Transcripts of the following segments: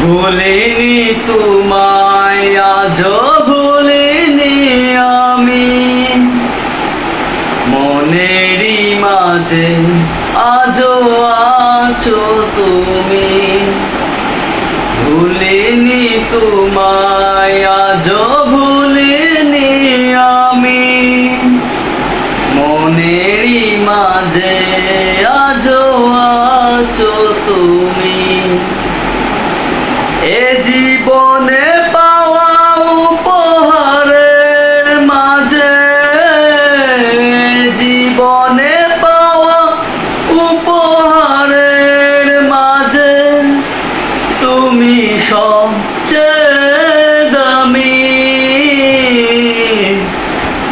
ভুলিনি তোমায় আজও ভুলিনি আমি, মনেরই মাঝে আজও আছো তুমি। ভুলিনি তোমায় আজও ভুলিনি আমি, মনেরই মাঝে আজও আছো তুমি। এ জীবনে পাওয়া উপহারের মাঝে, জীবনে পাওয়া উপহারের মাঝে তুমি সবচেয়ে দামি।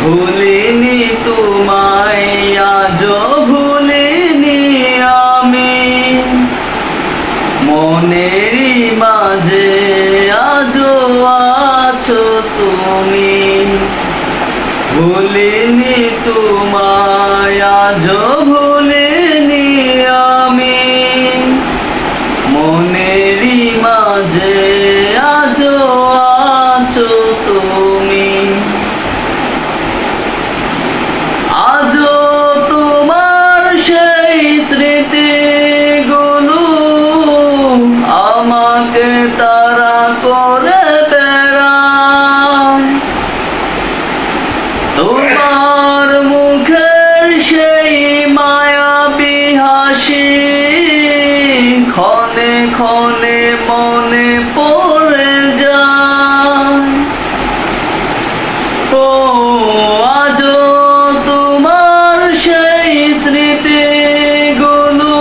ভুলিনি তোমায় আজও ভুলিনি আমি, মনেরই মাঝে আজও আছো তুমি। ভুলিনি তোমায় আজও ভুলিনি আমি, মনেরই মাঝে আজও আছো তুমি। আজও তোমার সেই স্মৃতিগুলো আমাকে তাড়া করে বেড়ায়। তোমার মুখের সেই মায়াবী হাসি ক্ষণে ক্ষণে মনে পড়ে যায়। ও আজও তোমার সেই স্মৃতিগুলো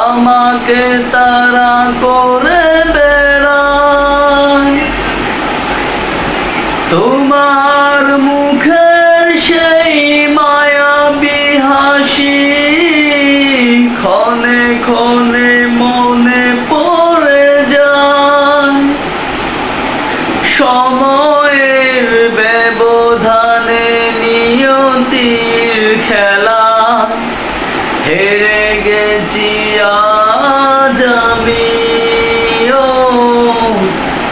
আমাকে তাড়া করে বেড়ায়। তোমার মুখের সেই মায়াবী হাসি ক্ষণে ক্ষণে মনে পড়ে যায়। সময়ের ব্যবধানে নিয়তির খেলা হেরে গেছি আজ আমি। ও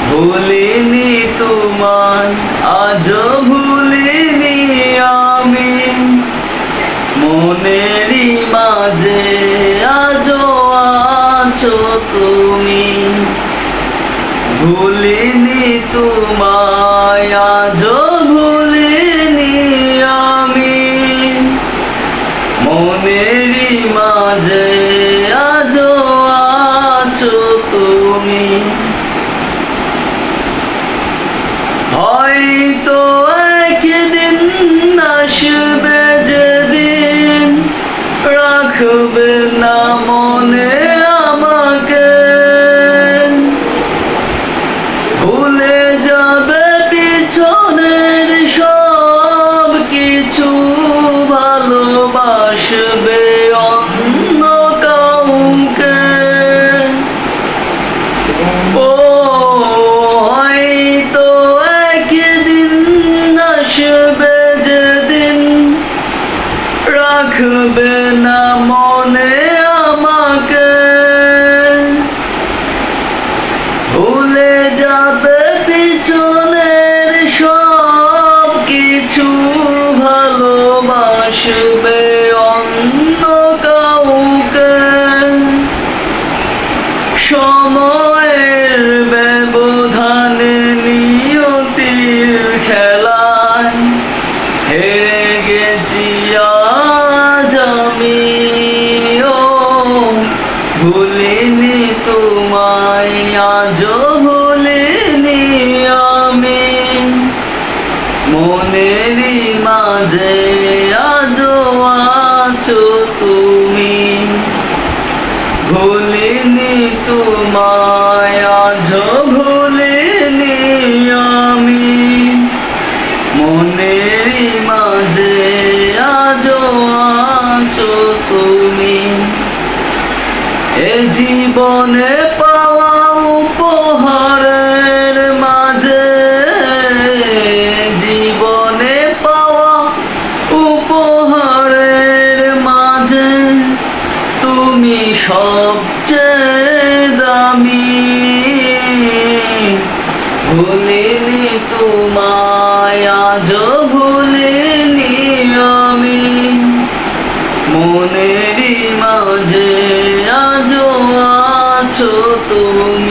ভুলিনি তোমায় আজও ভুলিনি আমি, মনেরই মাঝে আজও আছো তুমি। ভুলিনি তোমায় আজও ভুলিনি আমি, মনেরই মাঝে আজও আছো তুমি। হয়তো একদিন আসবে যেদিন রাখবে না মনে আমাকে, ভুলে যাবে পিছনের সব কিছু, ভালোবাসবে অন্য কাউকে। ও হয়তো একদিন আসবে যেদিন রাখবে না মনে আমাকে, ভুলে যাবে পিছনের সব কিছু, ভালোবাসবে অন্য কাউকে। সময়ের ব্যবধানে নিয়তির খেলায় হেরে গেছি আজ আমি। ও ভুলিনি তোমায় আজও ভুলিনি আমি, মনেরই মাঝে আজও আছো তুমি। ভুলিনি তোমায় আজও ভুলিনি আমি, মনেরই মাঝে আজও আছো তুমি। এ জীবনে পাওয়া উপহারের মাঝে, জীবনে পাওয়া উপহারের মাঝে তুমি সবচেয়ে দামি। ভুলিনি তোমায় আজও ভুলিনি আমি মনেরই মাঝে আজও আছো তুমি